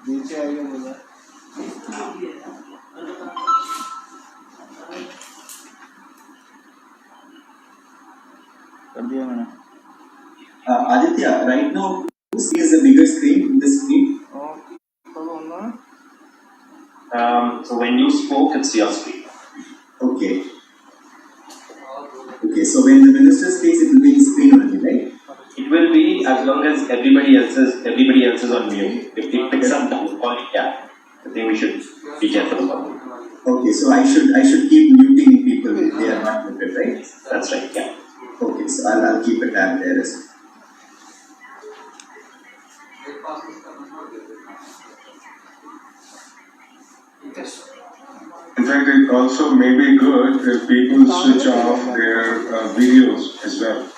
नीचे आइए मुझे कर दिया मैंने Aditya, right now who sees the bigger screen in the screen? So when you spoke, it's your screen. Okay. Okay, so when the minister speaks, it will be in screen only, right? It will be as long as everybody else is on mute. If it picks up the call, yeah, I think we should be careful about it. Okay, so I should keep muting people if they are not muted, right? That's right, yeah. Okay, so I'll keep a tab there as well. In fact, it also may be good if people switch off their videos as well.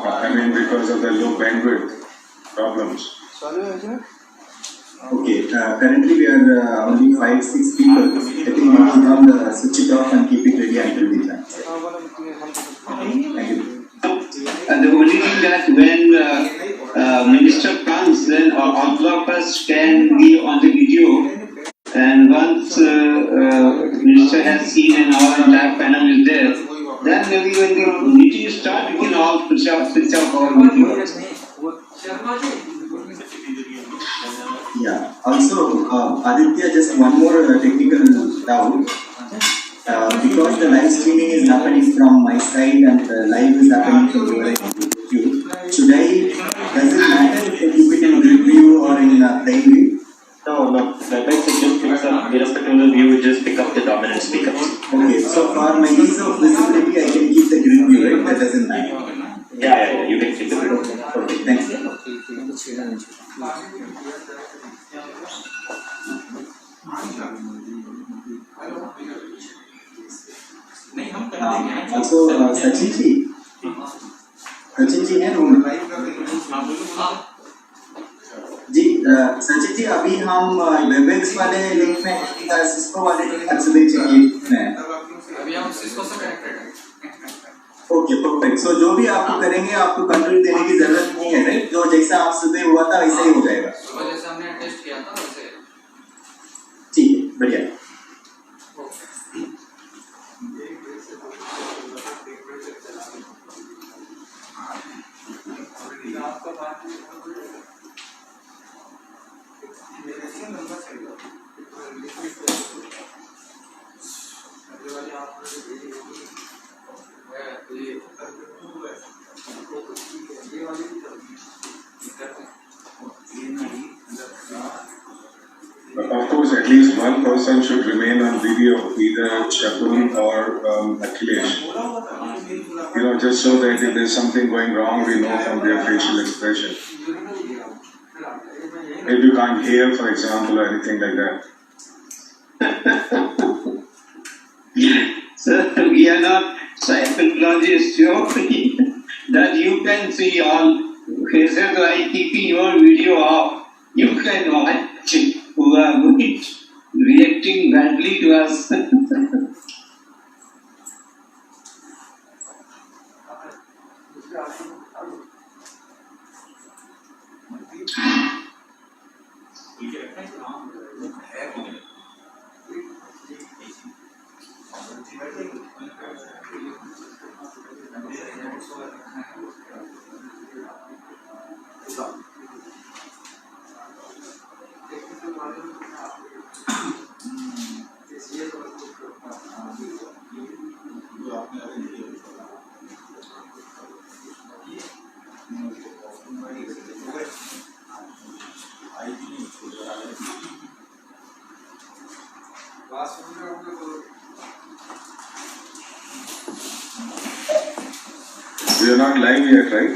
I mean, because of the low bandwidth problems. Okay, currently we are only 5-6 people. I think we will switch it off and keep it ready until the time. Thank you. And the only thing that when minister comes, then all of us can be on the video. And once minister has seen and our entire panel is there, then maybe when the meeting starts, we can all switch off our video. Yeah. Also, Aditya, just one more technical doubt. Because the live streaming is happening from my side and the live is happening from your end on YouTube, does it matter if you keep it in grid view or in plain view? No. WebEx it just picks up, irrespective of the view, it just picks up the dominant speakers. Okay, so for my ease of visibility, I can keep the grid view, right? That doesn't matter. Yeah, you can keep the grid. Okay, thanks. Also, Sachin जी है room जी सचिन जी अभी हम Webex वाले link में हैं Cisco वाले link चाहिए अभी हम सिस्को से कनेक्टेड हैं ओके परफेक्ट सो जो भी आपको करेंगे आपको कंट्रोल देने की जरूरत नहीं है राइट जो जैसा आप सुबह हुआ था वैसा ही हो जाएगा सुबह जैसे हमने टेस्ट किया था वैसे ठीक है बढ़िया Of course, at least one person should remain on video, either Shakun or Akhilesh. Just so that if there's something going wrong, we know from their facial expression. If you can't hear, for example, or anything like that. So we are not psychologists, that you can see all faces by keeping your video off. You can watch who are reacting badly to us. We are not live yet, right?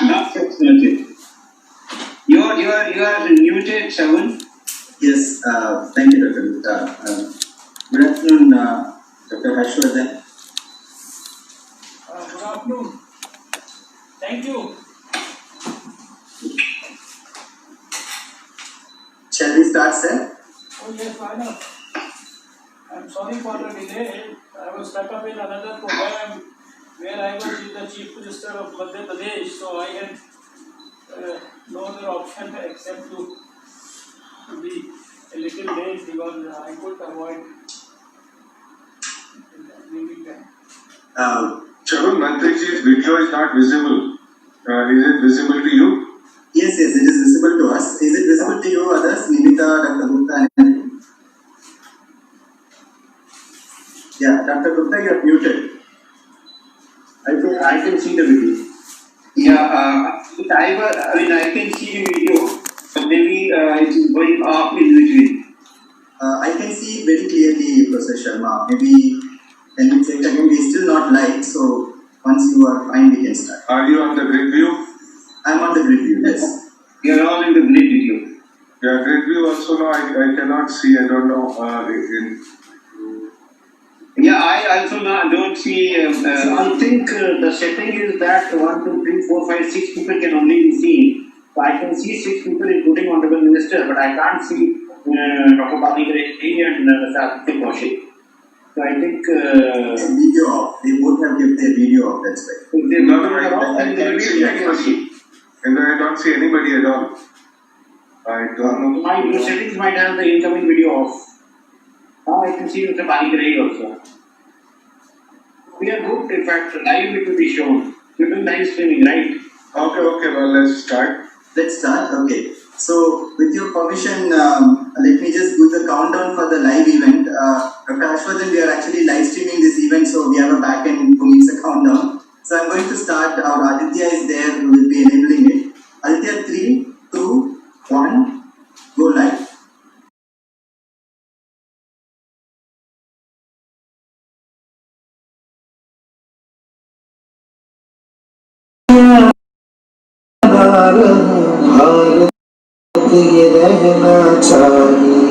Not muted. You are muted, Shavan. Yes, thank you, Dr. Gupta. Good afternoon, Dr. Harshvardhan. Good afternoon. Thank you. Shall we start, sir? Oh yes, why not? I'm sorry. sorry for the delay. I was stuck up in another program where I was with the Chief Minister of Madhya Pradesh, so I had no other option except to be a little late because I could avoid leaving time. Charul, Mantriji's video is not visible. Is it visible to you? Yes, it is visible to us. Is it visible to you, others? Nimita, Dr. Gupta, and yeah, Dr. Gupta, you are muted. I can see the video. Yeah, I can see the video, but maybe it's going off in between. I can see very clearly, Professor Sharma. Maybe can you check again? We're still not live, so once you are fine, we can start. Are you on the grid view? I'm on the grid view, yes. You are all in the grid video. Yeah, grid view also no, I cannot see. I don't know. Yeah, I also don't see. So I think the setting is that 1, 2, 3, 4, 5, 6 people can only be seen. So I can see 6 people, including Honorable Minister, but I can't see Dr. Bani and Mr. Kaushik. So I think Video off. They both have kept their video off. That's right. if they No, both are off, I then there will can't be see a anybody. And I don't see anybody at all. I don't know. your settings might have the incoming video off. Now I can see Mr. Bani also. We are good. In fact, live it will be shown. We're doing live streaming, right? Okay, well, let's start. Let's start. Okay. So, with your permission, let me just do the countdown for the live event. Dr. Ashwardhan, we are actually live streaming this event, so we have a back end who makes a countdown. So, I'm going to start. Our Aditya is there who will be enabling it. Aditya, 3, 2, 1, go live. ये रहना चाहिए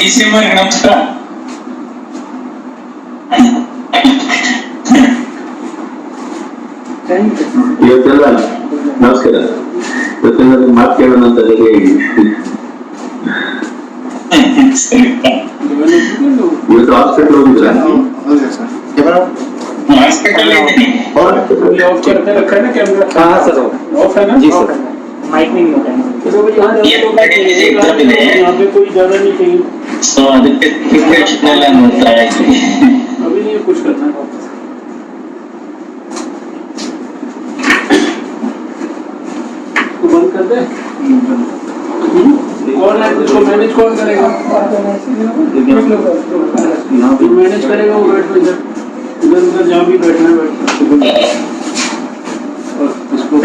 December ನಮಸ್ಕಾರ ಇವತ್ತೆಲ್ಲ ನಮಸ್ಕಾರ ಇವತ್ತೆಲ್ಲ ಮಾತು ಕೇಳೋಣ ಅಂತ ಹೇಳಿ ಇವತ್ತು ಹಾಸ್ಪಿಟಲ್ ಹೋಗಿದ್ರ ಹಾಸ್ಪಿಟಲ್ माइक नहीं होगा यहाँ पे कोई ज्यादा नहीं चाहिए अभी नहीं कुछ करना है तो बंद कर दे कौन है इसको मैनेज कौन करेगा मैनेज करेगा वो बैठ इधर इधर उधर जहाँ भी बैठना है बैठ और इसको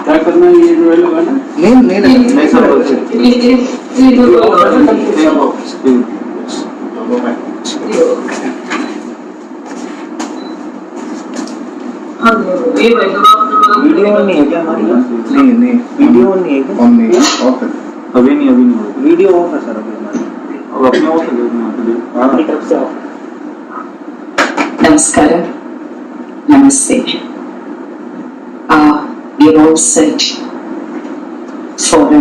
क्या करना है ये जो लगाना नहीं सब वीडियो ऑन नहीं है क्या हमारी? नहीं वीडियो ऑन नहीं है क्या? ऑन नहीं ऑफ है अभी नहीं वीडियो ऑफ है सर अभी हमारी अब अपने ऑफ है हमारी तरफ से of Namaskaram. Namaste. We are all set for a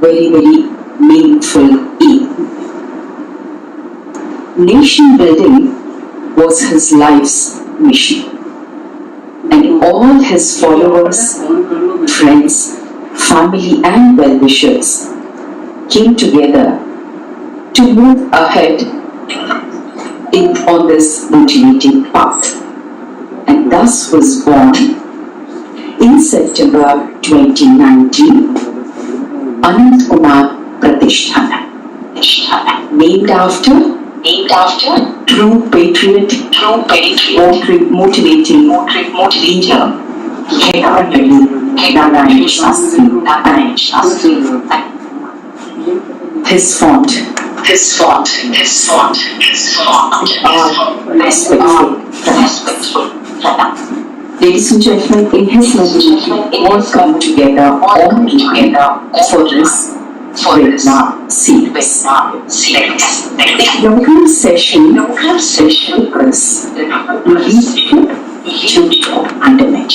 very, very meaningful evening. Nation building was his life's mission, and all his followers, friends, family, and well-wishers came together to move ahead on this motivating path, and thus was born in September 2019 Anant Kumar Pratishtana, named after true patriot, motivating leader Narayan Shastri. His font respectful. Ladies and gentlemen, in his memory, all come together for this series. Program session focus leadership to undermine.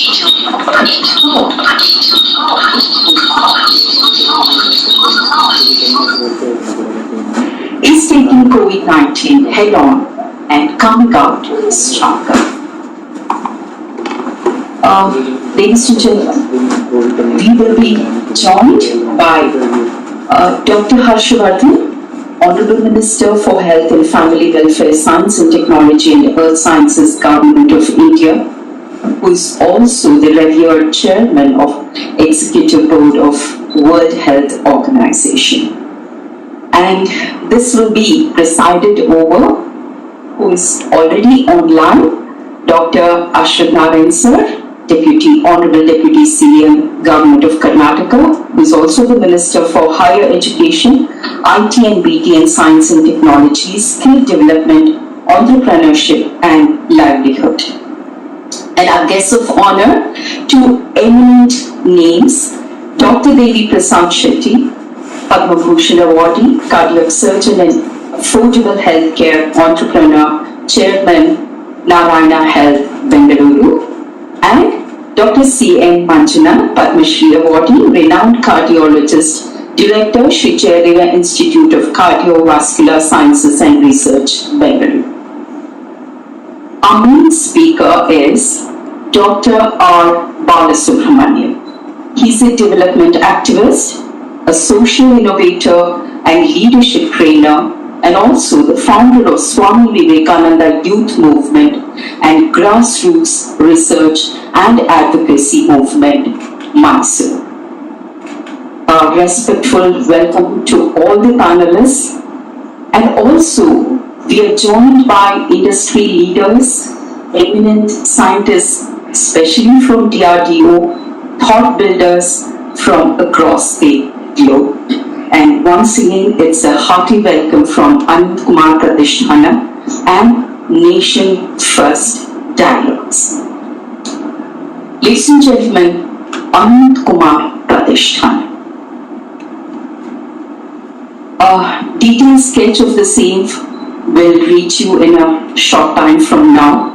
Is taking COVID-19 head on and coming out stronger. Ladies and gentlemen, we will be joined by Dr. Vardhan, Honorable Minister for Health and Family Welfare, Science and Technology and Earth Sciences, Government of India, who is also the revered Chairman of Executive Board of World Health Organization. And this will be presided over, who is already online, Dr. Ashwat Narayan Sir, Honorable Deputy CM, Government of Karnataka, who is also the Minister for Higher Education, IT and BT and Science and Technology, Skill Development, Entrepreneurship and Livelihood. And our guests of honor, two eminent names, Dr. Devi Prasad Shetty, Padma Bhushan awardee, cardiac surgeon and affordable healthcare entrepreneur, Chairman Narayana Health, Bengaluru, and Dr. C.N. Manjana, Padma Shri awardee, renowned cardiologist, Director, Sri Jayadeva Institute of Cardiovascular Sciences and Research, Bengaluru. Our main speaker is Dr. R. Balasubramanian. He's a development activist, a social innovator and leadership trainer, and also the founder of Swami Vivekananda Youth Movement and Grassroots Research and Advocacy Movement, Mysore. A respectful welcome to all the panelists, and also We are joined by industry leaders, eminent scientists, especially from DRDO, thought builders from across the globe. And once again, it's a hearty welcome from Anand Kumar Pradesthana and Nation First Dialogues. Ladies and gentlemen, Anand Kumar Pradesthana. A detailed sketch of the same will reach you in a short time from now.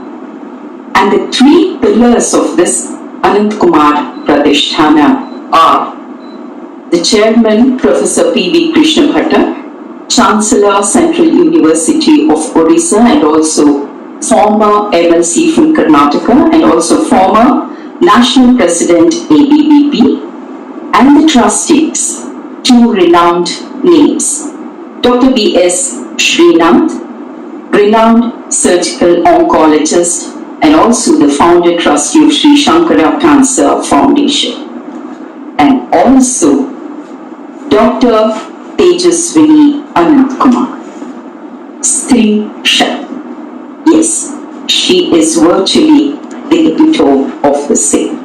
And the three pillars of this Anand Kumar Pradesthana are the chairman, Professor P.V. Krishna Bhatta, Chancellor, Central University of Odisha, and also former MLC from Karnataka, and also former National President ABVP, and the trustees, two renowned names, Dr. B.S. Srinath, renowned surgical oncologist, and also the founder trustee of Sri Shankara Cancer Foundation, and also Dr. Tejaswini Anand Kumar, Stri Shakti. Yes, she is virtually the epitome of the same.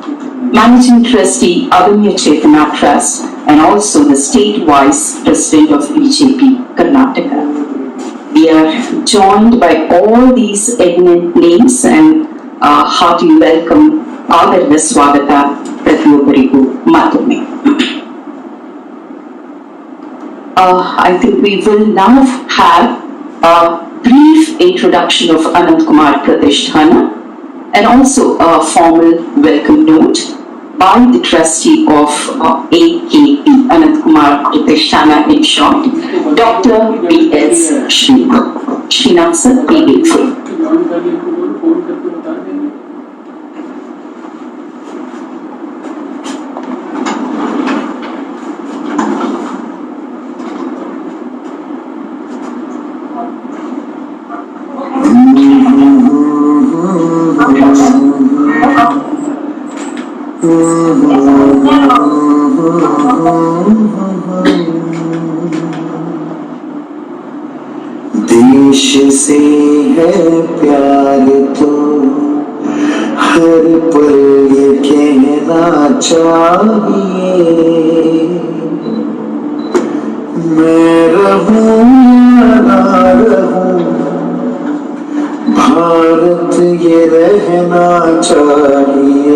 Managing Trustee Adamya Chetana Trust, and also the State Vice President of BJP Karnataka. We are joined by all these eminent names, and hearty welcome, Adarva Swagata Pratyobarigu Matome. I think we will now have a brief introduction of Anand Kumar Pradesthana and also a formal welcome note by the trustee of AKP, Anand Kumar Pradesthana in short, Dr. B.S. Srinath. Srinath sir, be grateful. देश से है प्यार तो हर पल ये कहना चाहिए, मैं रहूं या ना रहूं, भारत ये रहना चाहिए।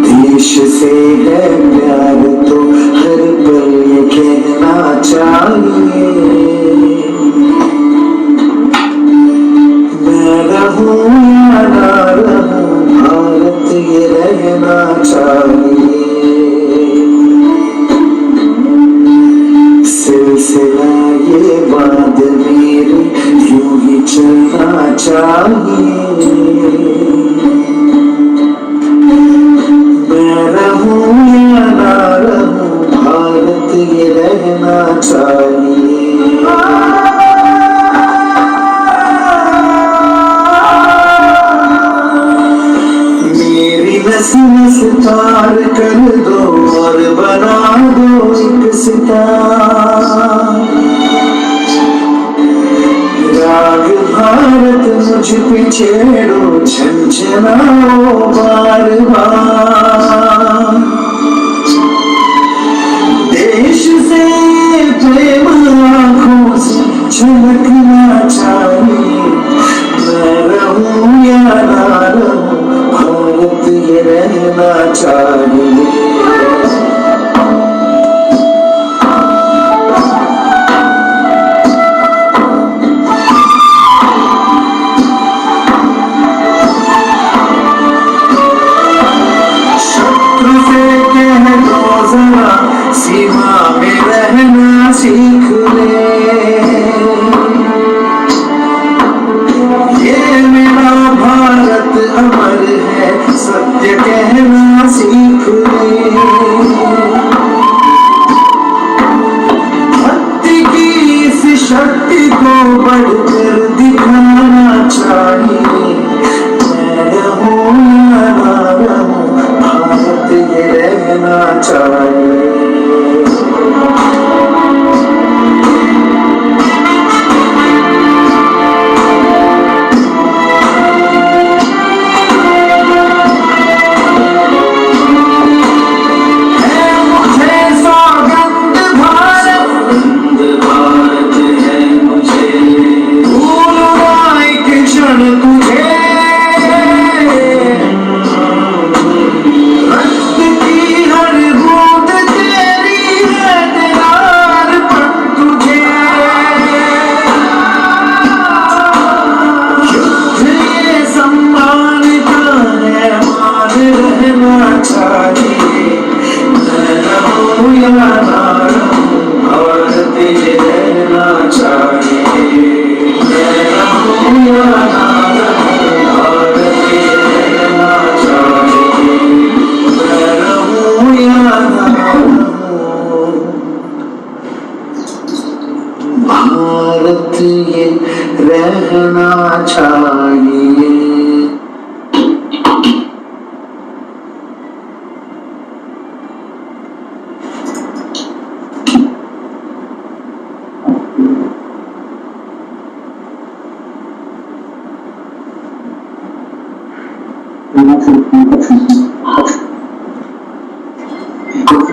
देश से है प्यार तो हर पल ये कहना चाहिए, मैं रहूं या ना रहूं, भारत ये रहना चाहिए। सिलसिला ये बात मेरी यूं ही चलना चाहिए, मैं रहूं या ना रहूं, भारत ये रहना चाहिए। मेरी नस नस तार कर दो और बना दो एक सितार, राग भारत मुझ पे छेड़ो, झंझनाओ बार बार। देश से प्रेम आँखों से झलकना चाहिए, मैं रहूं या ना रहूं, भारत ये रहना चाहिए। सीमा में रहना सीख ले, ये मेरा भारत अमर है, सत्य कहना सीख ले। भक्ति की इस शक्ति को बढ़कर दिखाना चाहिए, मैं रहूं या ना रहूं, भारत ये साथ ये रहना चाहिए।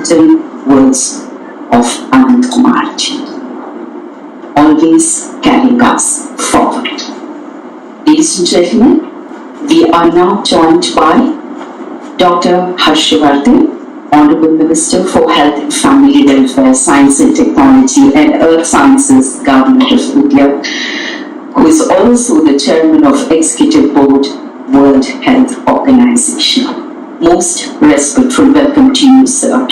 Golden words of Anand Kumar ji, always carrying us forward. Ladies and gentlemen, we are now joined by Dr. Harshvardhan, Honorable Minister for Health and Family Welfare, Science and Technology and Earth Sciences, Government of India, who is also the Chairman of Executive Board, World Health Organization. Most respectful welcome to you, sir.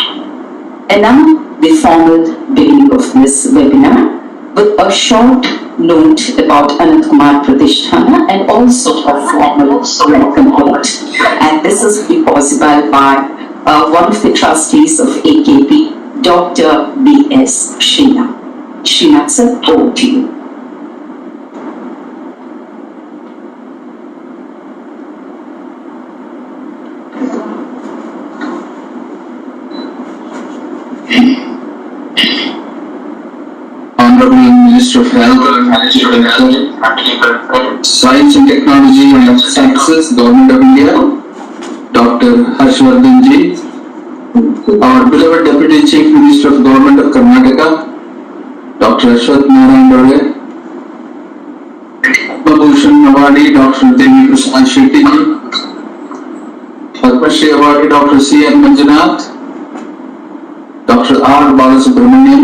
And now, the formal beginning of this webinar with a short note about Anand Kumar Pratishtana and also a formal welcome note. And this is made possible by one of the trustees of AKP, Dr. B.S. Srinath. Srinath, sir, over to you. Honorable Minister of Health, Science and Technology and Earth Sciences, Government of India, Dr. Harshvardhan ji, our beloved Deputy Chief Minister of Government of Karnataka, Dr. Ashwath Narayan Dole, Padma Bhushan Awardee Dr. Devi Prasad Shetty ji, Padma Shri Awardee Dr. C.N. Manjunath, Dr. R. Balasubramanian,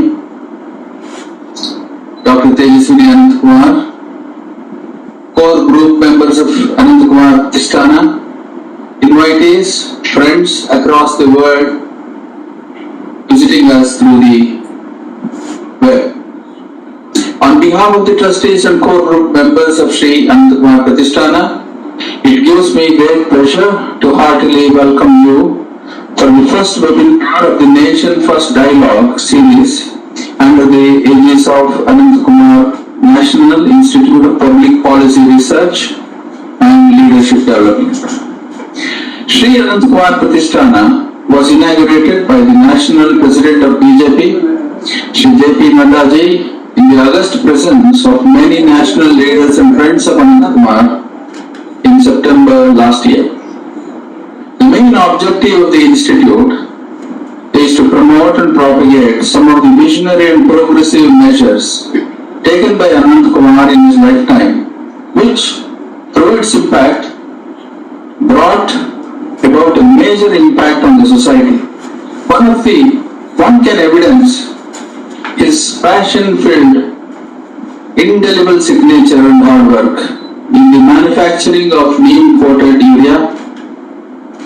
Dr. Tejaswini Anand Kumar, core group members of Anand Kumar Pratishtana, invitees, friends across the world visiting us through the web. On behalf of the trustees and core group members of Sri Anand Kumar Pratishtana, it gives me great pleasure to heartily welcome you for the first webinar of the Nation First Dialogue series under the aegis of Anand Kumar National Institute of Public Policy Research and Leadership Development. Sri Anand Kumar Pratishtana was inaugurated by the National President of BJP, Shri J.P. Nadda ji, in the august presence of many national leaders and friends of Anand Kumar in September last year. The main objective of the institute is to promote and propagate some of the visionary and progressive measures taken by Anand Kumar in his lifetime, which, through its impact, brought about a major impact on the society. One can evidence his passion-filled, indelible signature and hard work in the manufacturing of neem-coated urea,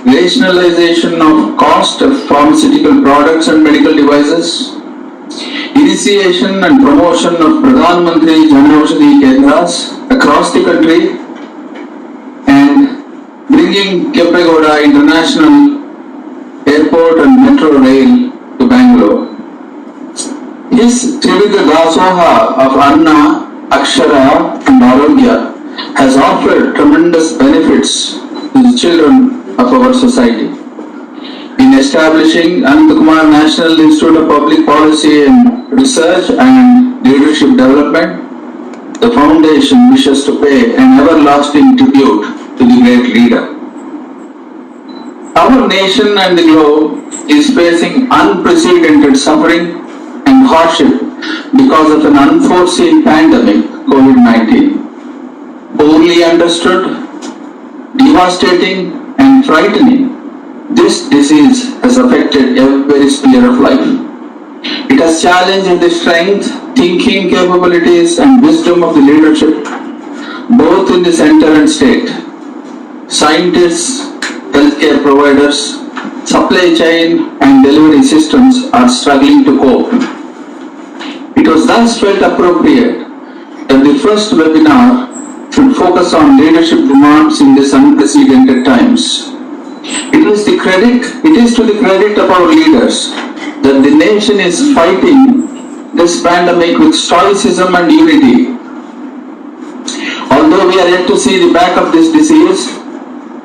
rationalization of cost of pharmaceutical products and medical devices, initiation and promotion of Pradhan Mantri Jan Aushadhi Kendras across the country, and bringing Kempegowda International Airport and Metro Rail to Bangalore. His Triviga Dasoha of Anna, Akshara and Arogya has offered tremendous benefits to the children of our society. In establishing Anand Kumar National Institute of Public Policy and Research and Leadership Development, the foundation wishes to pay an everlasting tribute to the great leader. Our nation and the globe is facing unprecedented suffering and hardship because of an unforeseen pandemic, COVID-19. Poorly understood, devastating and frightening, this disease has affected every sphere of life. It has challenged the strength, thinking capabilities and wisdom of the leadership, both in the center and state. Scientists, healthcare providers, supply chain and delivery systems are struggling to cope. It was thus felt appropriate that the first webinar should focus on leadership demands in these unprecedented times. It is to the credit of our leaders that the nation is fighting this pandemic with stoicism and unity Although we are yet to see the back of this disease,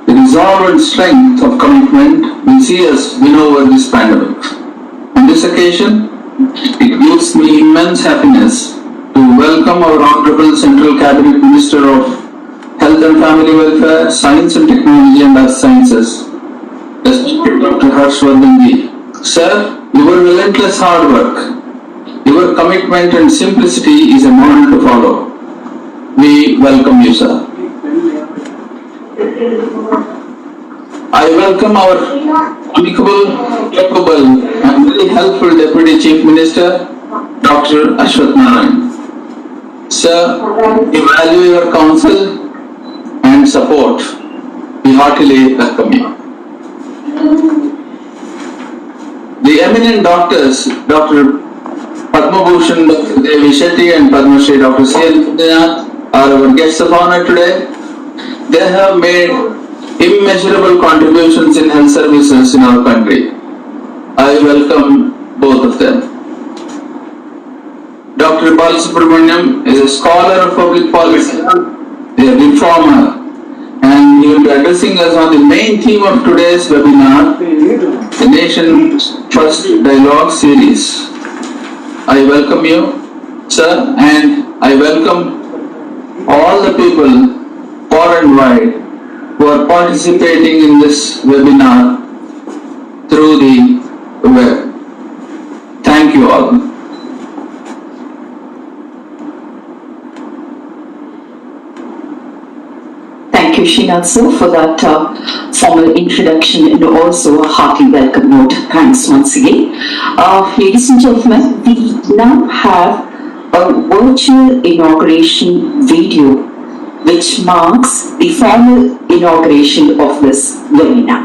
the resolve and strength of commitment will see us win over this pandemic. On this occasion, it gives me immense happiness to welcome our Honorable Central Cabinet Minister of Health and Family Welfare, Science and Technology and Earth Sciences, Dr. Harshvardhan ji. Sir, your relentless hard work, your commitment and simplicity is a model to follow. We welcome you, sir. I welcome our amicable, capable and very helpful Deputy Chief Minister, Dr. Ashwath Narayan. Sir, we value your counsel and support. We heartily welcome you. The eminent doctors, Dr. Padma Bhushan, Dr. Devi Shetty and Padma Shri Dr. C.L. Punyanath are our guests of honor today. They have made immeasurable contributions in health services in our country. I welcome both of them. Dr. Balasubramaniam is a scholar of public policy, a reformer, and he will be addressing us on the main theme of today's webinar, the nation's first dialogue series. I welcome you, sir, and I welcome all the people far and wide who are participating in this webinar through the web. Thank you all. Thank you, Srinath sir, for that formal introduction and also a hearty welcome note. Thanks once again. Ladies and gentlemen, we now have a virtual inauguration video which marks the formal inauguration of this webinar.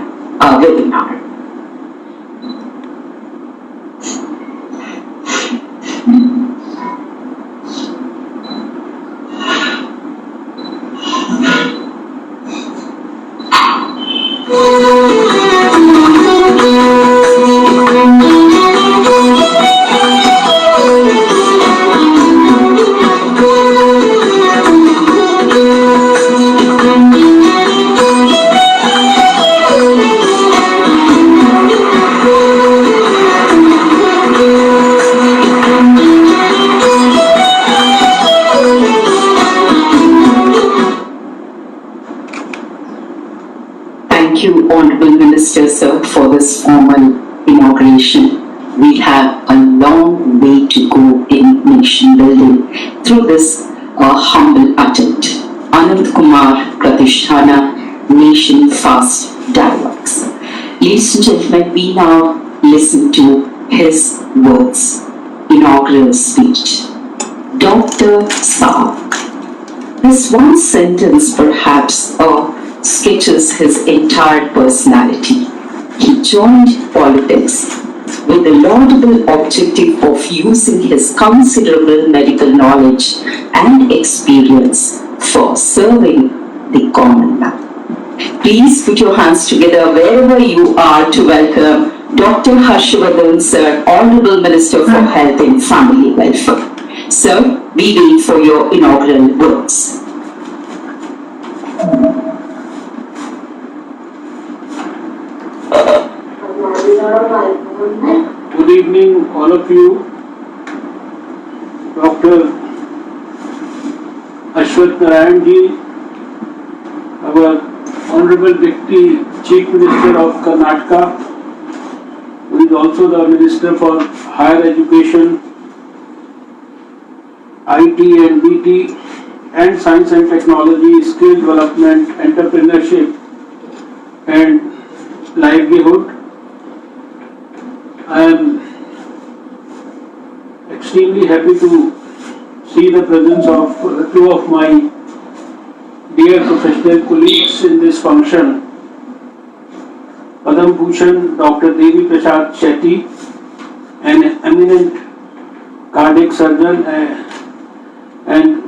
Thank you, Honorable Minister, sir, for this formal inauguration. We have a long way to go in nation building through this humble attempt. Anand Kumar Pratisthana, Nation Fast Dialogues. Ladies and gentlemen, we now listen to his words, inaugural speech. Dr. Saab. This one sentence perhaps sketches his entire personality. He joined politics with the laudable objective of using his considerable medical knowledge and experience for serving the common man. Please put your hands together wherever you are to welcome Dr. Harshvardhan sir, Honorable Minister for Health and Family Welfare. Sir, we wait for your inaugural words. Good evening, all of you. Dr. Ashwath Narayan ji, our Honorable Deputy Chief Minister of Karnataka, who is also the Minister for Higher Education, IT and BT, and Science and Technology, Skill Development, Entrepreneurship, and Livelihood. I am extremely happy to see the presence of two of my dear professional colleagues in this function. Padma Bhushan Dr. Devi Shetty, an eminent cardiac surgeon and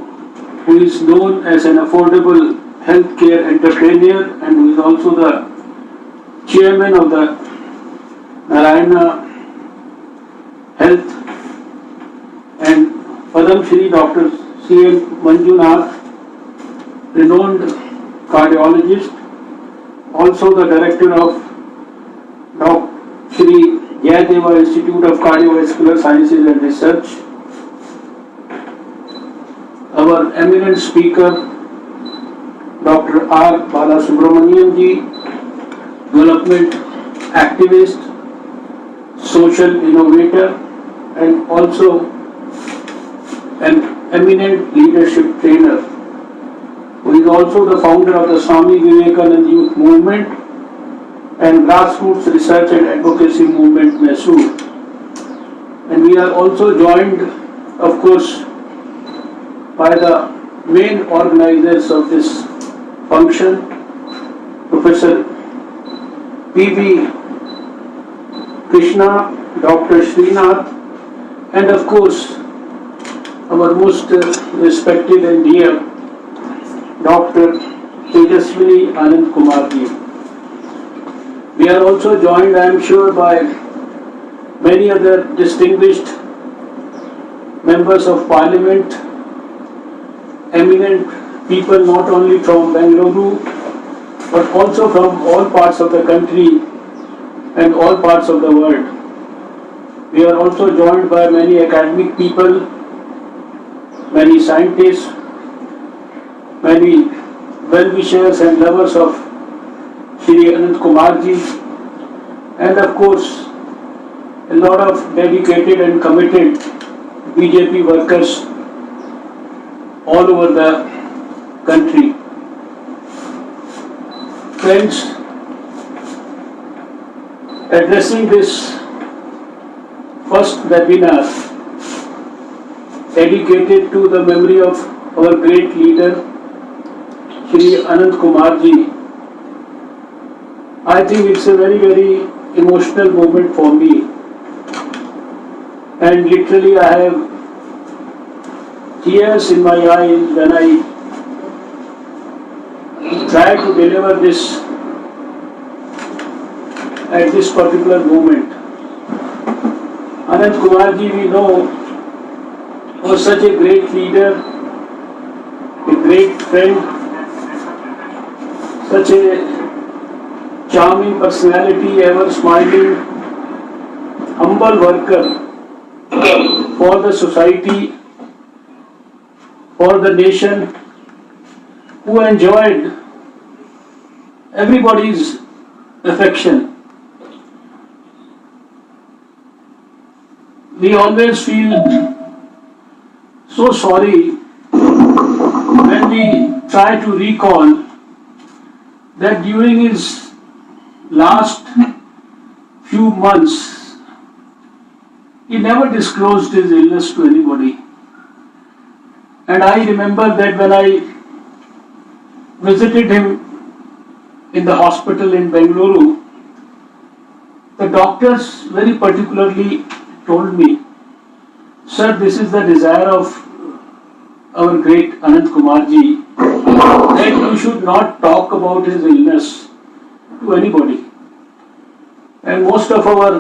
who is known as an affordable healthcare entrepreneur and who is also the chairman of the Narayana Health, and Padma Shri Dr. C.L. Manjunath, renowned cardiologist, also the director of Shri Jayadeva Institute of Cardiovascular Sciences and Research, our eminent speaker, Dr. R. Balasubramanian ji, development activist, social innovator, and also an eminent leadership trainer, who is also the founder of the Swami Vivekananda Youth Movement and Grassroots Research and Advocacy Movement, Mysore. And we are also joined, of course, by the main organizers of this function, Professor P.V. Krishna, Dr. Srinath, and of course, our most respected and dear Dr. Tejaswini Anand Kumar ji. We are also joined, I am sure, by many other distinguished members of Parliament, eminent people not only from Bengaluru, but also from all parts of the country and all parts of the world. We are also joined by many academic people, many scientists, many well-wishers and lovers of Shri Anand Kumar ji, and of course a lot of dedicated and committed BJP workers all over the country. Friends, addressing this first webinar dedicated to the memory of our great leader Shri Anand Kumar ji, I think it's a very, very emotional moment for me, and literally I have tears in my eyes when I try to deliver this at this particular moment. Anand Kumar ji, we know, was such a great leader, a great friend, such a charming personality, ever smiling, humble worker for the society, for the nation, who enjoyed everybody's affection. We always feel so sorry when we try to recall that during his last few months, he never disclosed his illness to anybody. And I remember that when I visited him in the hospital in Bengaluru, the doctors very particularly told me, "Sir, this is the desire of our great Anand Kumar ji, that you should not talk about his illness to anybody." And most of our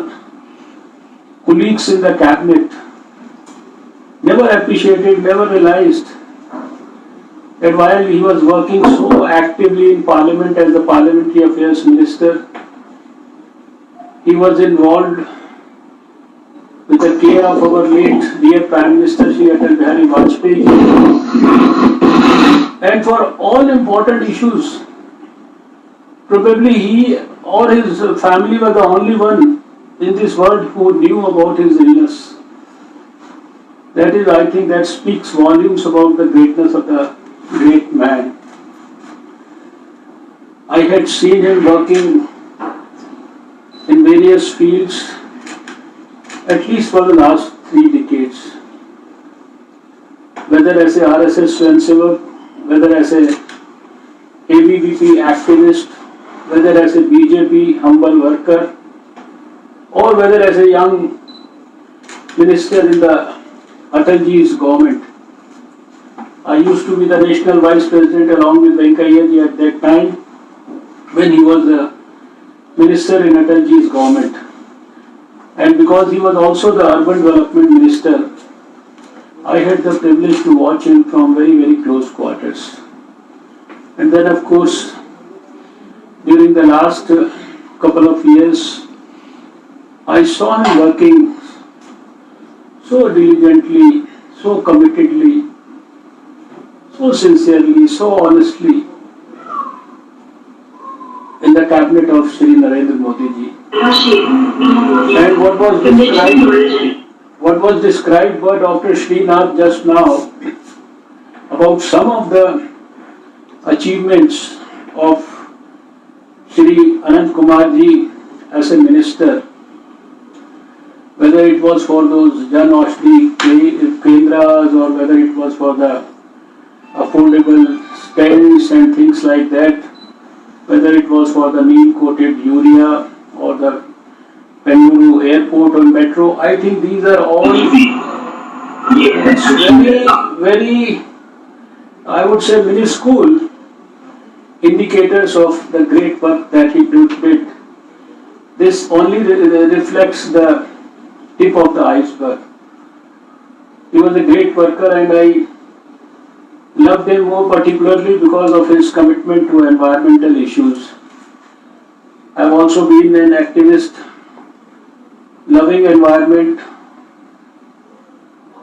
colleagues in the cabinet never appreciated, never realized that while he was working so actively in Parliament as the Parliamentary Affairs Minister, he was involved with the care of our late dear Prime Minister Shri Atal Bihari Vajpayee. And for all important issues, probably he or his family were the only one in this world who knew about his illness. That is, I think, that speaks volumes about the greatness of the great man. I had seen him working in various fields at least for the last 3 decades. Whether as a RSS Swayansevak, whether as a ABVP activist, whether as a BJP humble worker, or whether as a young minister in the Atalji's government. I used to be the national vice president along with Venkaiah ji at that time when he was the minister in Atalji's government. And because he was also the urban development minister, I had the privilege to watch him from very, very close quarters. And then of course, during the last couple of years, I saw him working so diligently, so committedly, so sincerely, so honestly in the cabinet of Shri Narendra Modi ji. And what was described by Dr. Srinath just now about some of the achievements of Shri Anant Kumar ji as a minister, whether it was for those Jan Aushadhi Kendras or whether it was for the affordable stents and things like that, whether it was for the neem-coated urea or the Bengaluru airport or metro, I think these are all very, I would say, minuscule indicators of the great work that he did. This only reflects the tip of the iceberg. He was a great worker, and I loved him more particularly because of his commitment to environmental issues. I have also been an activist, loving environment,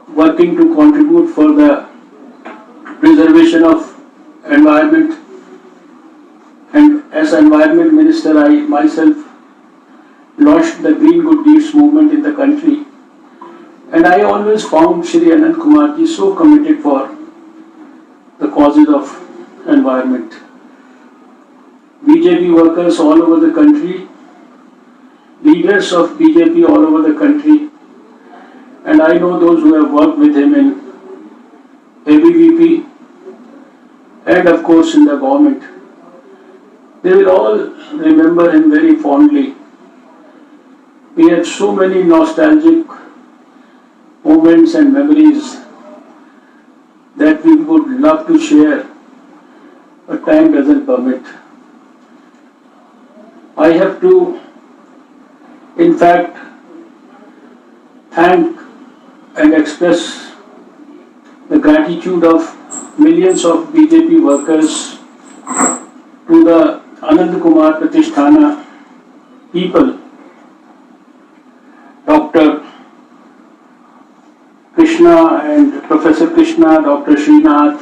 working to contribute for the preservation of environment. And as Environment Minister, I myself launched the Green Good Deeds movement in the country. And I always found Shri Anant Kumar ji so committed for the causes of environment. BJP workers all over the country, leaders of BJP all over the country, and I know those who have worked with him in ABVP and of course in the government. They will all remember him very fondly. We had so many nostalgic moments and memories that we would love to share, but time doesn't permit. I have to, in fact, thank and express the gratitude of millions of BJP workers to the Anand Kumar Pratisthana people, Dr. Krishna and Professor Krishna, Dr. Srinath,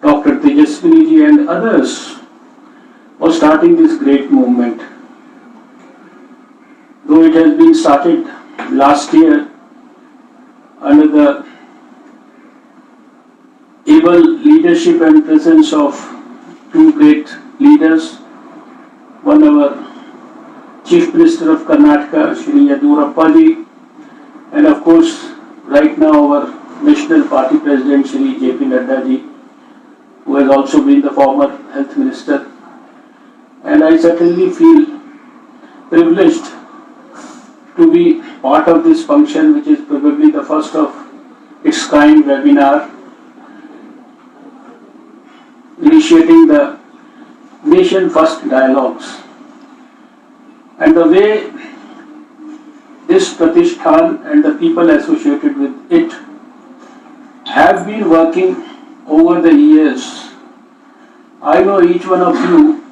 Dr. Tejaswini ji and others for starting this great movement. Though it has been started last year under the able leadership and presence of two great leaders, one our Chief Minister of Karnataka, Shri Yadurappa ji, and of course right now our National Party President Shri J.P. Nadda ji, who has also been the former Health Minister. And I certainly feel privileged to be part of this function, which is probably the first of its kind webinar, initiating the Nation First Dialogues. And the way this Pratishthan and the people associated with it have been working over the years. I know each one of you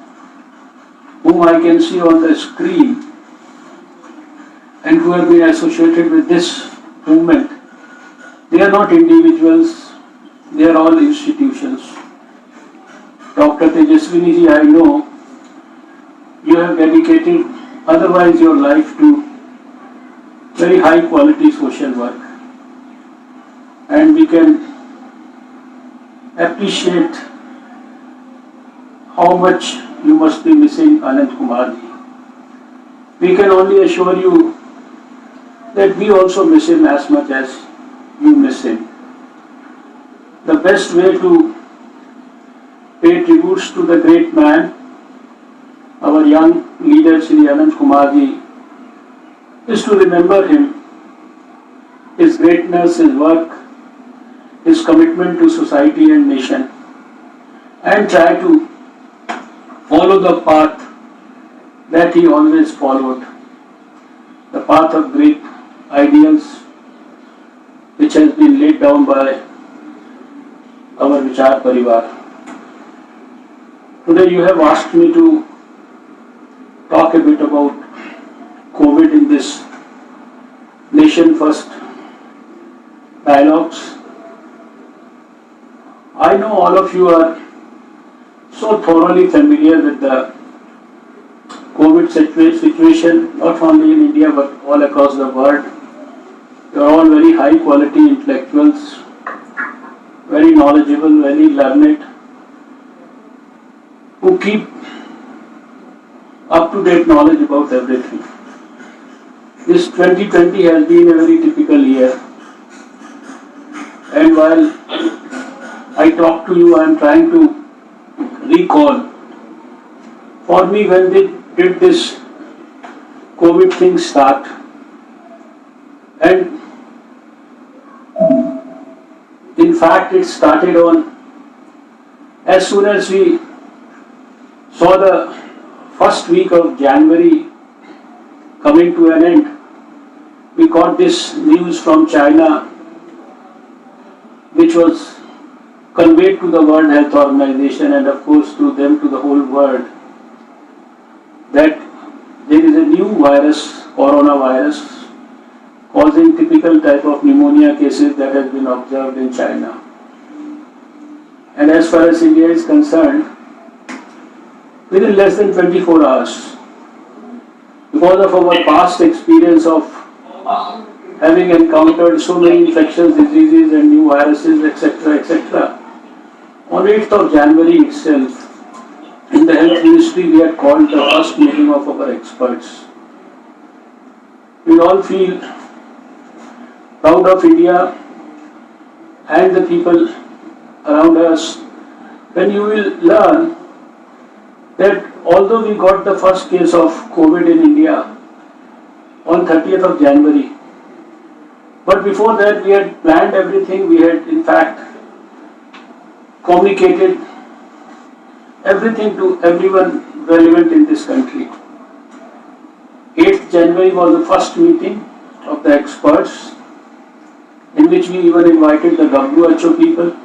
whom I can see on the screen and who have been associated with this movement. They are not individuals, they are all institutions. Dr. Tejaswini ji, I know you have dedicated otherwise your life to very high quality social work, and we can appreciate how much you must be missing Anant Kumar ji. We can only assure you that we also miss him as much as you miss him. The best way to pay tributes to the great man, our young leader Shri Anant Kumar ji, is to remember him, his greatness, his work, his commitment to society and nation, and try to follow the path that he always followed, the path of great ideals which has been laid down by our Vichar Parivar. Today you have asked me to talk a bit about COVID in this Nation First dialogues. I know all of you are so thoroughly familiar with the COVID situation, not only in India but all across the world. You are all very high quality intellectuals, very knowledgeable, very learned, who keep up-to-date knowledge about everything. This 2020 has been a very typical year, and while I talk to you, I am trying to recall. For me, when did this COVID thing start? And in fact, it started on, as soon as we saw the first week of January coming to an end, we got this news from China, which was conveyed to the World Health Organization and of course through them to the whole world, that there is a new virus, coronavirus, causing typical type of pneumonia cases that has been observed in China. And as far as India is concerned, within less than 24 hours, because of our past experience of having encountered so many infectious diseases and new viruses, etc., etc., on 8th of January itself, in the Health Ministry, we had called the first meeting of our experts. We all feel proud of India and the people around us when you will learn that although we got the first case of COVID in India on 30th of January, but before that we had planned everything. We had in fact communicated everything to everyone relevant in this country. 8th January was the first meeting of the experts, in which we even invited the WHO people.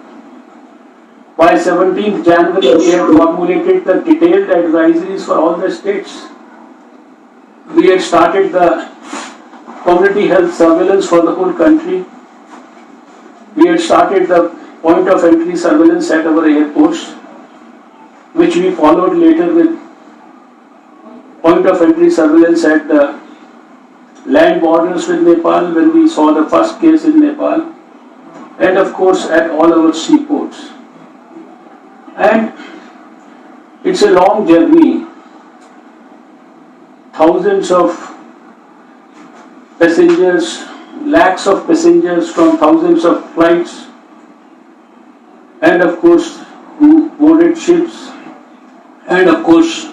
By 17th January, we had formulated the detailed advisories for all the states. We had started the community health surveillance for the whole country. We had started the point of entry surveillance at our airports, which we followed later with point of entry surveillance at the land borders with Nepal when we saw the first case in Nepal, and of course at all our seaports. And it's a long journey. Thousands of passengers, lakhs of passengers from thousands of flights, and of course who boarded ships, and of course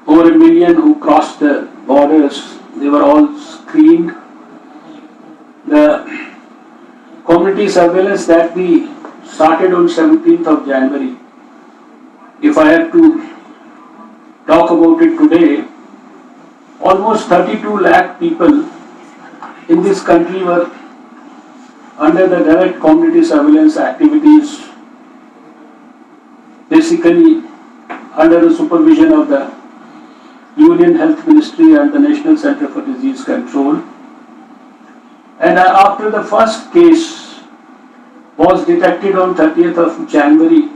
over 1 million who crossed the borders. They were all screened. The community surveillance that we started on 17th of January, if I have to talk about it today, almost 32 lakh people in this country were under the direct community surveillance activities, basically under the supervision of the Union Health Ministry and the National Center for Disease Control. And after the first case was detected on 30th of January,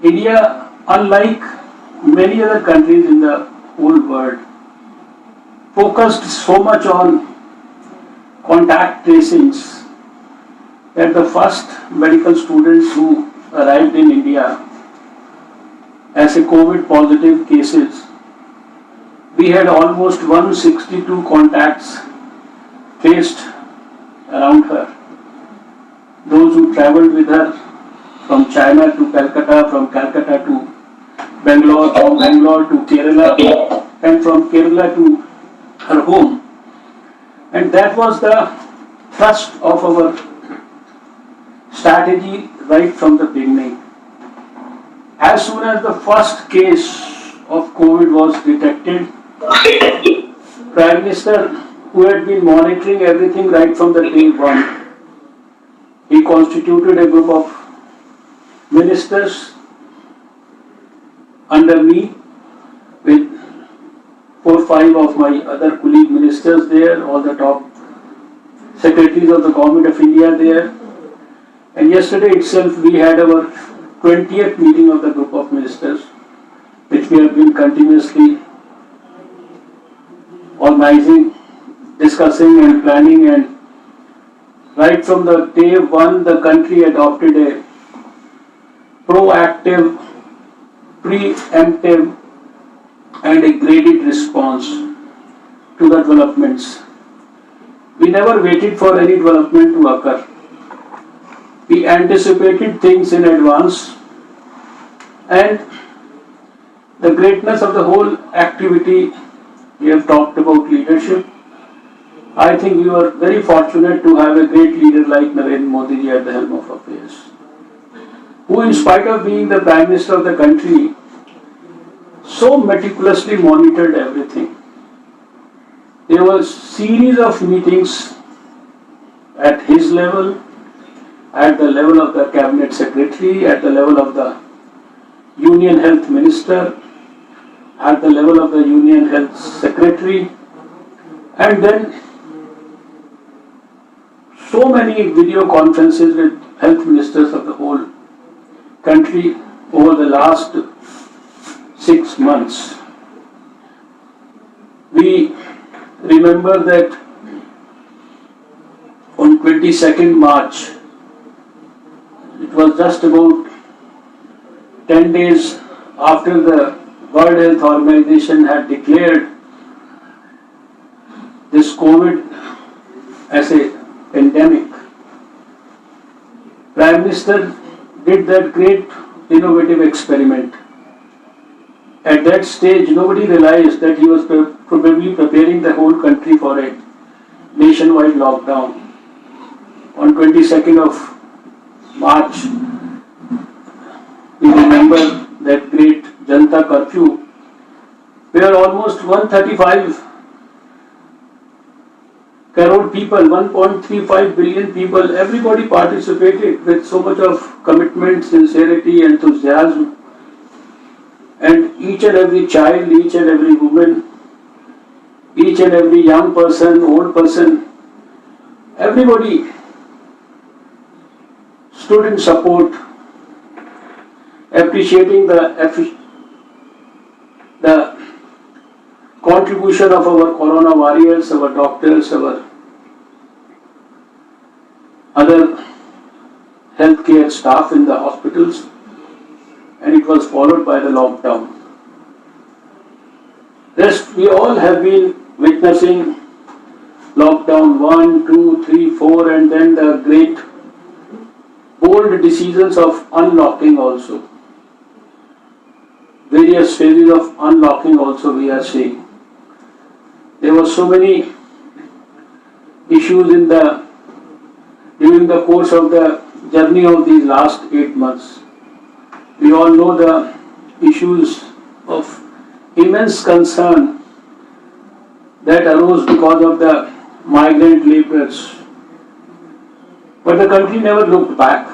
India, unlike many other countries in the whole world, focused so much on contact tracings that the first medical students who arrived in India as a COVID positive cases, we had almost 162 contacts traced around her. Those who travelled with her from China to Calcutta, from Calcutta to Bangalore, from Bangalore to Kerala, and from Kerala to her home. And that was the thrust of our strategy right from the beginning. As soon as the first case of COVID was detected, Prime Minister, who had been monitoring everything right from the day one, he constituted a group of ministers under me with 4-5 of my other colleague ministers there, all the top secretaries of the Government of India there. And yesterday itself we had our 20th meeting of the group of ministers, which we have been continuously organizing, discussing and planning, and right from the day one the country adopted a proactive, preemptive and a graded response to the developments. We never waited for any development to occur. We anticipated things in advance, and the greatness of the whole activity, we have talked about leadership. I think we were very fortunate to have a great leader like Narendra Modi ji at the helm of affairs, who in spite of being the Prime Minister of the country, so meticulously monitored everything. There was series of meetings at his level, at the level of the Cabinet Secretary, at the level of the Union Health Minister, at the level of the Union Health Secretary, and then so many video conferences with health ministers of the whole country over the last 6 months. We remember that on 22nd March, it was just about 10 days after the World Health Organization had declared this COVID as a pandemic. Prime Minister did that great innovative experiment. At that stage, nobody realized that he was probably preparing the whole country for a nationwide lockdown. On 22nd of March, we remember that great Janata curfew, where almost 135 crore people, 1.35 billion people, everybody participated with so much of commitment, sincerity, enthusiasm. And each and every child, each and every woman, each and every young person, old person, everybody stood in support, appreciating the contribution of our corona warriors, our doctors, our other healthcare staff in the hospitals, and it was followed by the lockdown. Rest, we all have been witnessing lockdown 1, 2, 3, 4, and then the great bold decisions of unlocking also. Various phases of unlocking also we are seeing. There were so many issues during the course of the journey of these last 8 months. We all know the issues of immense concern that arose because of the migrant laborers. But the country never looked back.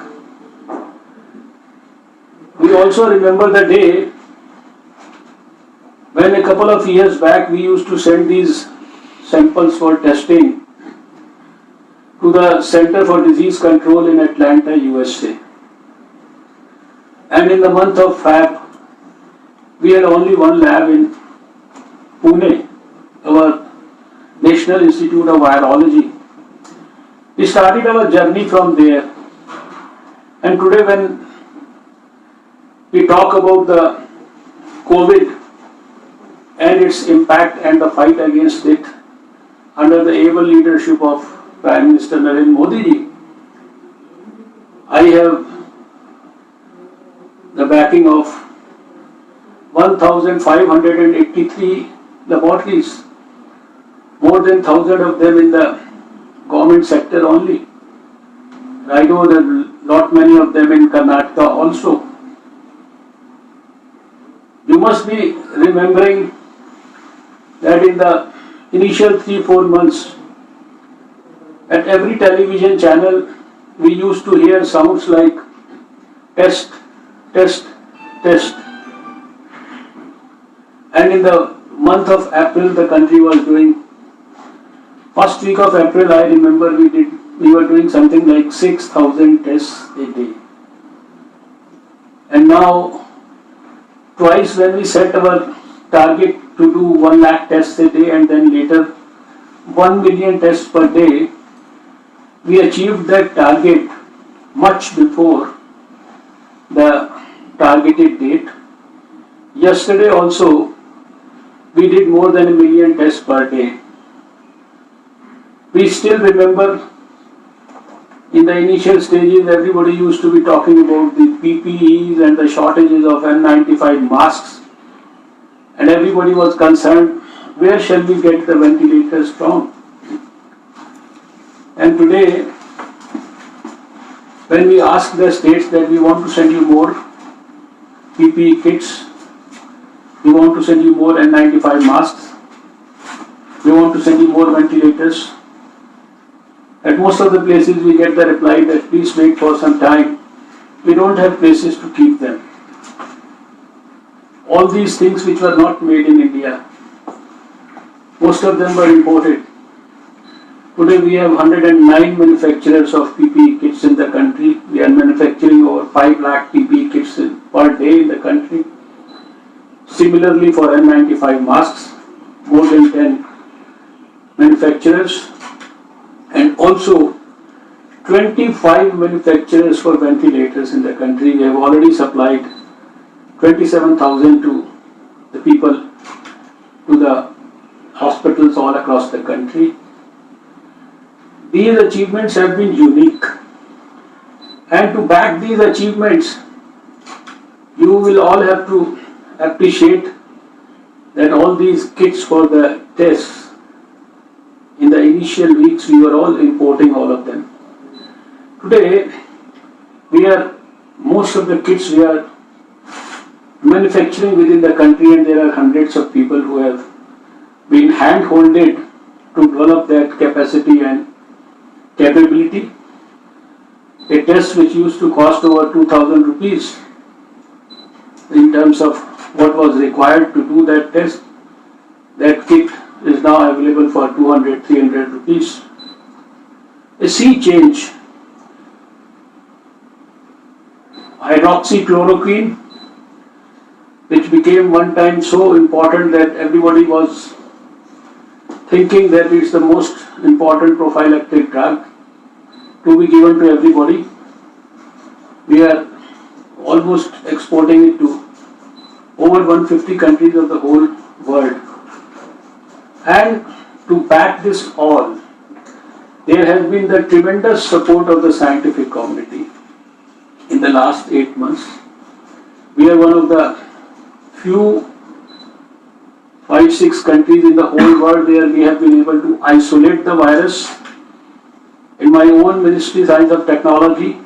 We also remember the day when a couple of years back we used to send these samples for testing to the Center for Disease Control in Atlanta, USA. And in the month of Feb, we had only one lab in Pune, our National Institute of Virology. We started our journey from there. And today when we talk about the COVID and its impact and the fight against it under the able leadership of Prime Minister Narendra Modi ji, I have the backing of 1,583 laboratories, more than 1,000 of them in the government sector only. I know that not many of them in Karnataka also. You must be remembering that in the initial 3-4 months, at every television channel, we used to hear sounds like test, test, test. And in the month of April, the country was doing, first week of April, I remember we were doing something like 6,000 tests a day. And now, twice when we set our target to do 1 lakh tests a day and then later 1 million tests per day, we achieved that target much before the targeted date. Yesterday also, we did more than 1 million tests per day. We still remember in the initial stages, everybody used to be talking about the PPEs and the shortages of N95 masks. And everybody was concerned, where shall we get the ventilators from? And today, when we ask the states that we want to send you more PPE kits, we want to send you more N95 masks, we want to send you more ventilators, at most of the places we get the reply that please wait for some time. We don't have places to keep them. All these things which were not made in India, most of them were imported. Today we have 109 manufacturers of PPE kits in the country. We are manufacturing over 5 lakh PPE kits per day in the country. Similarly for N95 masks, more than 10 manufacturers, and also 25 manufacturers for ventilators in the country. We have already supplied 27,000 to the people, to the hospitals all across the country. These achievements have been unique. And to back these achievements, you will all have to appreciate that all these kits for the tests, in the initial weeks we were all importing all of them. Today, most of the kits we are manufacturing within the country, and there are hundreds of people who have been hand-holded to develop that capacity and capability. A test which used to cost over 2,000 rupees in terms of what was required to do that test, that kit is now available for 200, 300 rupees. A sea change. Hydroxychloroquine, which became one time so important that everybody was thinking that it's the most important prophylactic drug to be given to everybody. We are almost exporting it to over 150 countries of the whole world. And to back this all, there has been the tremendous support of the scientific community. In the last 8 months, we are one of the few 5-6 countries in the whole world where we have been able to isolate the virus. In my own ministry, Science and Technology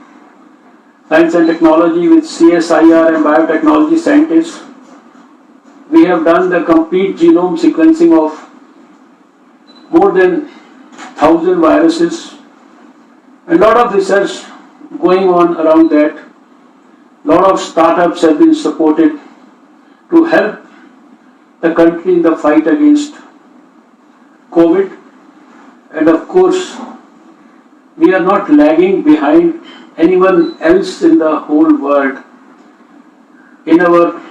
with CSIR and biotechnology scientists, we have done the complete genome sequencing of more than 1,000 viruses. A lot of research going on around that. A lot of startups have been supported to help the country in the fight against COVID. And of course, we are not lagging behind anyone else in the whole world in our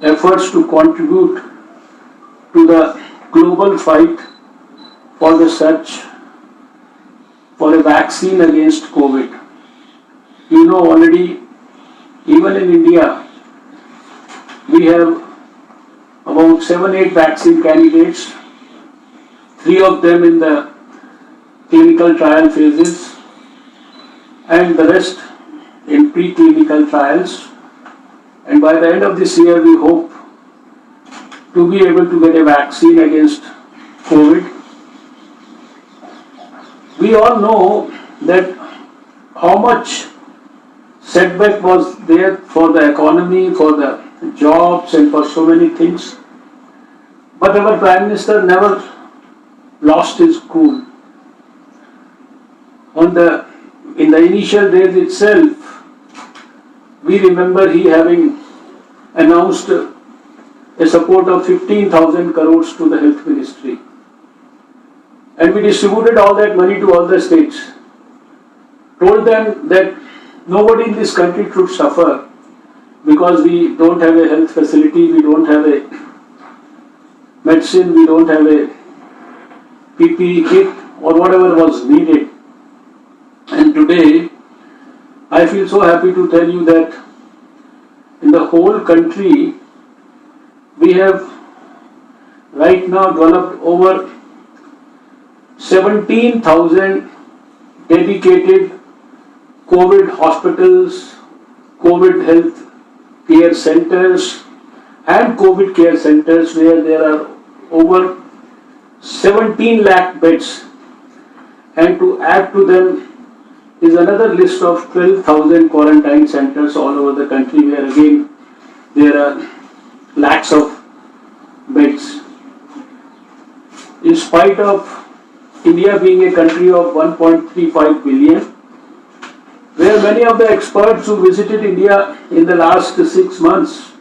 efforts to contribute to the global fight for the search for a vaccine against COVID. You know already, even in India, we have about 7-8 vaccine candidates, 3 of them in the clinical trial phases, and the rest in preclinical trials. And by the end of this year, we hope to be able to get a vaccine against COVID. We all know that how much setback was there for the economy, for the jobs, and for so many things. But our Prime Minister never lost his cool. In the initial days itself, we remember he having announced a support of 15,000 crores to the health ministry. And we distributed all that money to all the states. Told them that nobody in this country should suffer because we don't have a health facility, we don't have a medicine, we don't have a PPE kit or whatever was needed. And today, I feel so happy to tell you that in the whole country, we have right now developed over 17,000 dedicated COVID hospitals, COVID health care centers and COVID care centers where there are over 17 lakh beds, and to add to them is another list of 12,000 quarantine centers all over the country where again there are lakhs of beds. In spite of India being a country of 1.35 billion, where many of the experts who visited India in the last 6 months,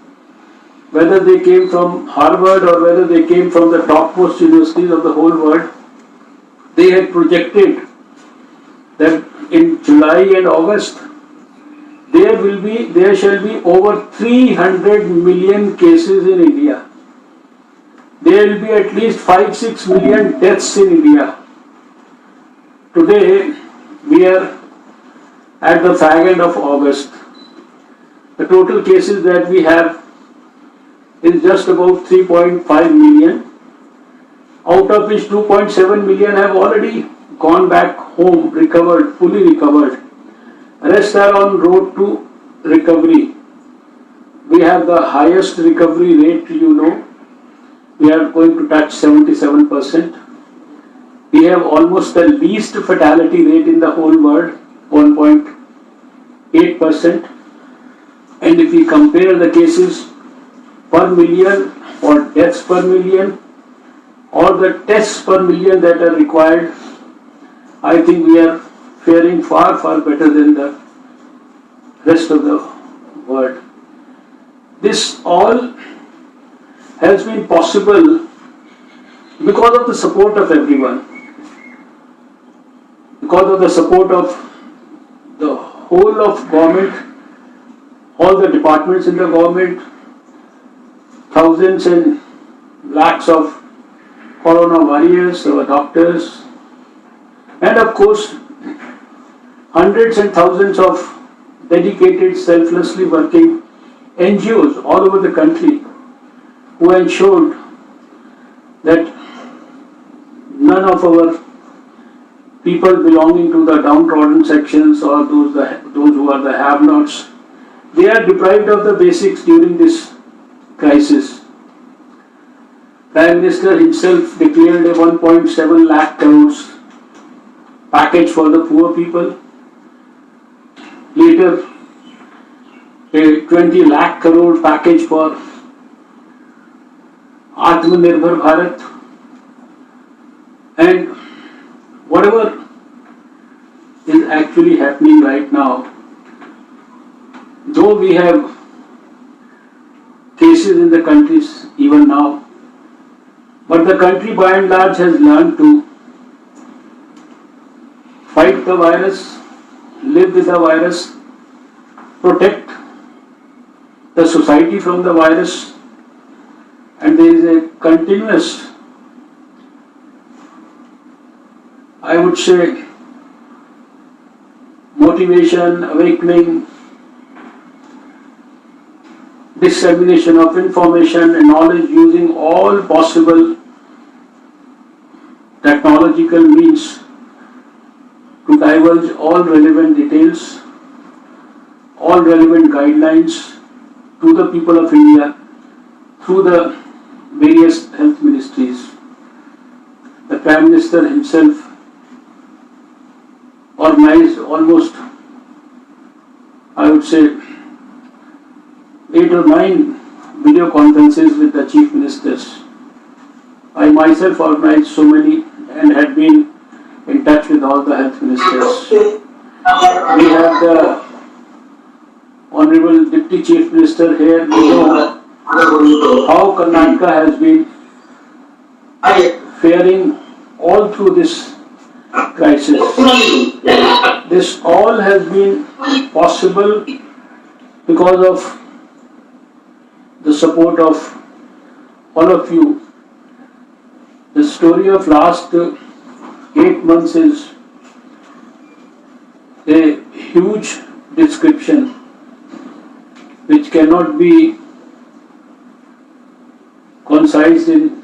whether they came from Harvard or whether they came from the topmost universities of the whole world, they had projected that in July and August there shall be over 300 million cases in India. There will be at least 5-6 million deaths in India. Today we are at the fag end of August. The total cases that we have is just about 3.5 million, out of which 2.7 million have already gone back home, recovered, fully recovered. Rest are on road to recovery. We have the highest recovery rate, you know. We are going to touch 77%. We have almost the least fatality rate in the whole world, 1.8%. And if we compare the cases per million or deaths per million or the tests per million that are required, I think we are faring far, far better than the rest of the world. This all has been possible because of the support of everyone, because of the support of the whole of government, all the departments in the government, thousands and lakhs of corona warriors, our doctors, and of course hundreds and thousands of dedicated, selflessly working NGOs all over the country who ensured that none of our people belonging to the downtrodden sections or those who are the have-nots, they are deprived of the basics during this crisis. Prime Minister himself declared a 1.7 lakh crores package for the poor people. Later, a 20 lakh crore package for Atmanirbhar Bharat, and whatever is actually happening right now, though we have cases in the countries even now, but the country by and large has learned to fight the virus, live with the virus, protect the society from the virus, and there is a continuous, I would say, motivation, awakening, dissemination of information and knowledge using all possible technological means to divulge all relevant details, all relevant guidelines to the people of India through the various health ministries. The Prime Minister himself organized almost, I would say, 8 or 9 video conferences with the chief ministers. I myself organized so many and had been in touch with all the health ministers. We have the Honorable Deputy Chief Minister here, you know how Karnataka has been faring all through this crisis. This all has been possible because of the support of all of you. The story of last 8 months is a huge description which cannot be concised in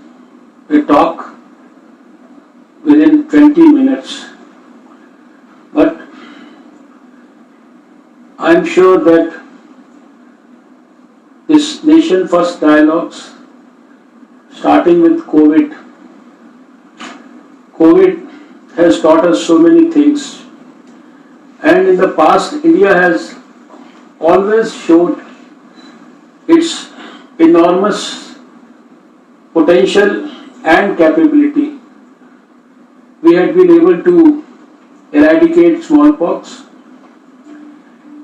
a talk within 20 minutes. But I am sure that this nation first dialogues, starting with COVID has taught us so many things. And in the past, India has always showed its enormous potential and capability. We had been able to eradicate smallpox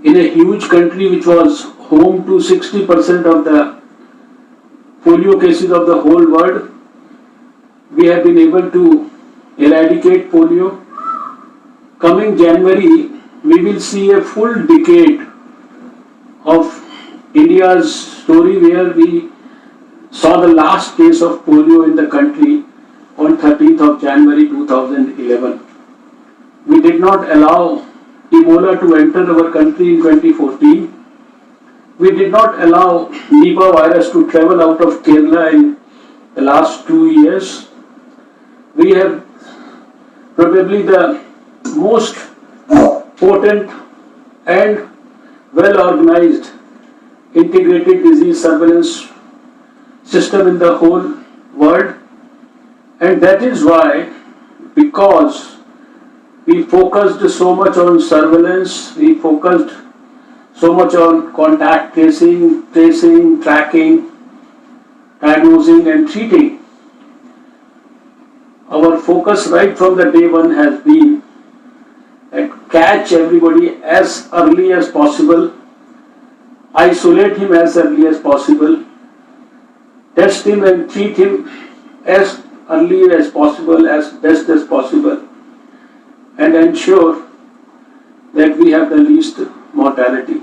in a huge country which was home to 60% of the polio cases of the whole world. We have been able to eradicate polio. Coming January, we will see a full decade of India's story where we saw the last case of polio in the country on 13th of January 2011. We did not allow Ebola to enter our country in 2014. We did not allow Nipah virus to travel out of Kerala in the last 2 years. We have probably the most potent and well-organized integrated disease surveillance system in the whole world. And that is why, because we focused so much on surveillance, we focused so much on contact tracing, tracking, diagnosing and treating. Our focus right from the day one has been that catch everybody as early as possible, isolate him as early as possible, test him and treat him as early as possible, as best as possible, and ensure that we have the least mortality.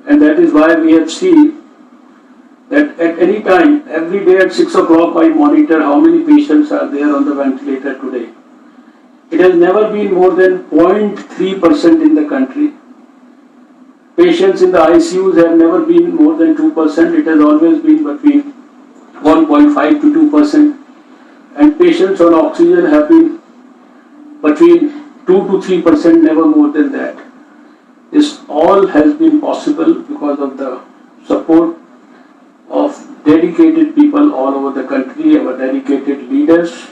And that is why we have seen that at any time, every day at 6 o'clock, I monitor how many patients are there on the ventilator today. It has never been more than 0.3% in the country. Patients in the ICUs have never been more than 2%. It has always been between 1.5 to 2%. And patients on oxygen have been between 2 to 3%, never more than that. This all has been possible because of the support of dedicated people all over the country, our dedicated leaders.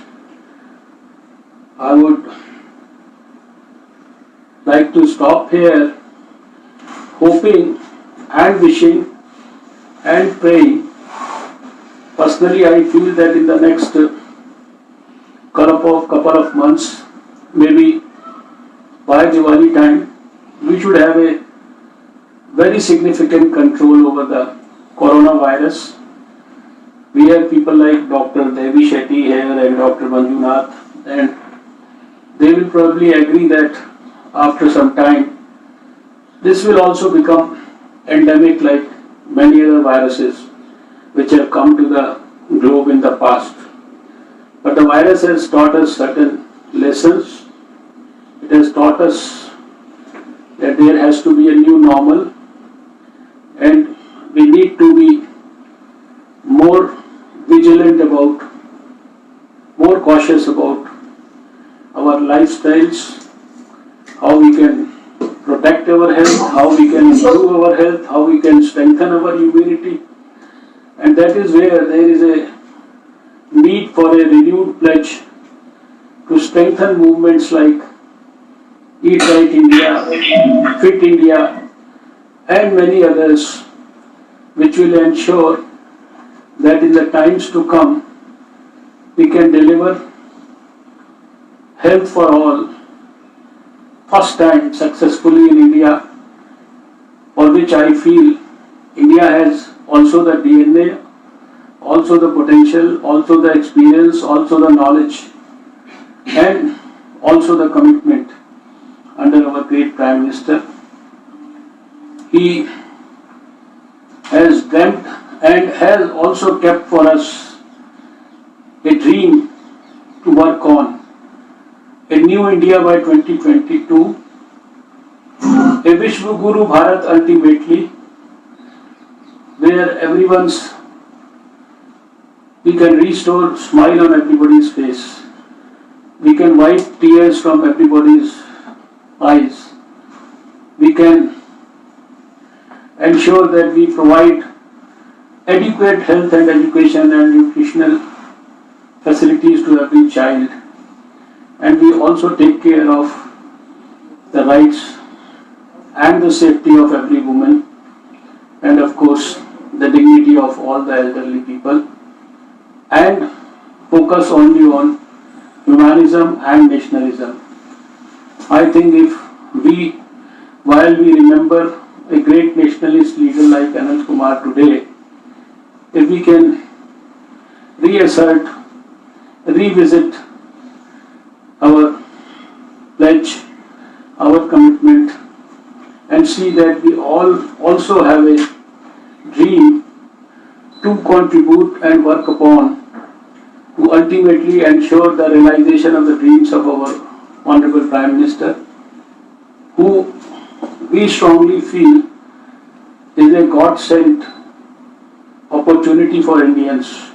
I would like to stop here, hoping and wishing and praying. Personally, I feel that in the next couple of months, maybe by Diwali time, we should have a very significant control over the coronavirus. We have people like Dr. Devi Shetty here and Dr. Manjunath, and they will probably agree that after some time, this will also become endemic like many other viruses which have come to the globe in the past. But the virus has taught us certain lessons. It has taught us that there has to be a new normal, and we need to be more vigilant about, more cautious about our lifestyles, how we can protect our health, how we can improve our health, how we can strengthen our immunity. And that is where there is a need for a renewed pledge to strengthen movements like Eat Right India, Fit India, and many others, which will ensure that in the times to come, we can deliver health for all, first time successfully in India, for which I feel India has also the DNA, also the potential, also the experience, also the knowledge, and also the commitment under our great Prime Minister. He has dreamt and has also kept for us a dream to work on a new India by 2022, a Vishwa Guru Bharat ultimately, where we can restore smile on everybody's face. We can wipe tears from everybody's eyes. We can ensure that we provide adequate health and education and nutritional facilities to every child. And we also take care of the rights and the safety of every woman, and of course the dignity of all the elderly people, and focus only on humanism and nationalism. I think while we remember a great nationalist leader like Anand Kumar today, if we can revisit our pledge, our commitment, and see that we all also have a dream to contribute and work upon to ultimately ensure the realization of the dreams of our Honorable Prime Minister, who we strongly feel is a God-sent opportunity for Indians,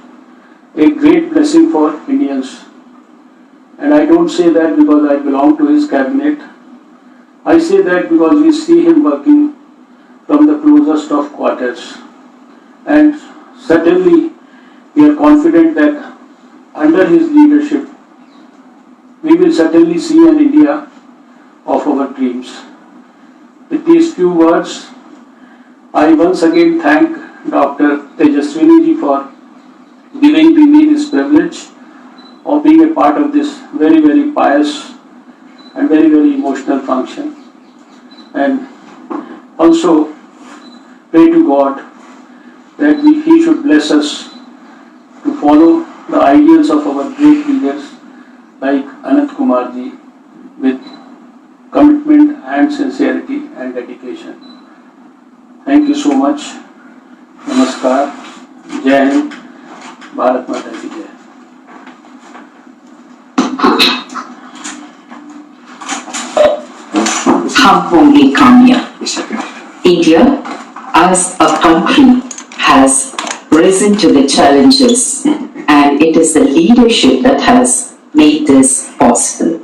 a great blessing for Indians. And I don't say that because I belong to his cabinet. I say that because we see him working from the closest of quarters. And certainly we are confident that under his leadership, we will certainly see an India of our dreams. With these few words, I once again thank Dr. Tejaswini ji for giving me this privilege of being a part of this very, very pious and very, very emotional function. And also pray to God that He should bless us to follow the ideals of our great leaders like Anand Kumar ji with commitment and sincerity and dedication. Thank you so much. Namaskar. Jai Hind. Bharat Mata ki Jai. हम होंगे कामयाब. India as a country has risen to the challenges, and it is the leadership that has made this possible.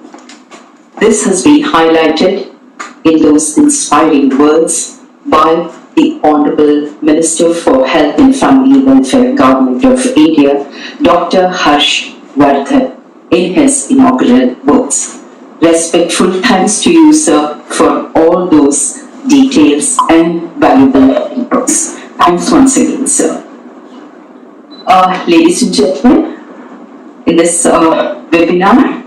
This has been highlighted in those inspiring words by the Honorable Minister for Health and Family Welfare, Government of India, Dr. Harsh Vardhan, in his inaugural words. Respectful thanks to you, sir, for all those details and valuable inputs. Thanks once again, sir. Ladies and gentlemen, in this webinar,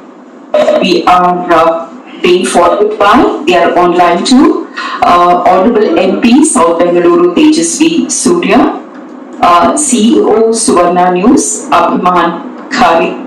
we are being followed by, they are online too, Honorable MP, South Bengaluru Tejasvi Surya, CEO Suvarna News, Abhiman Khare,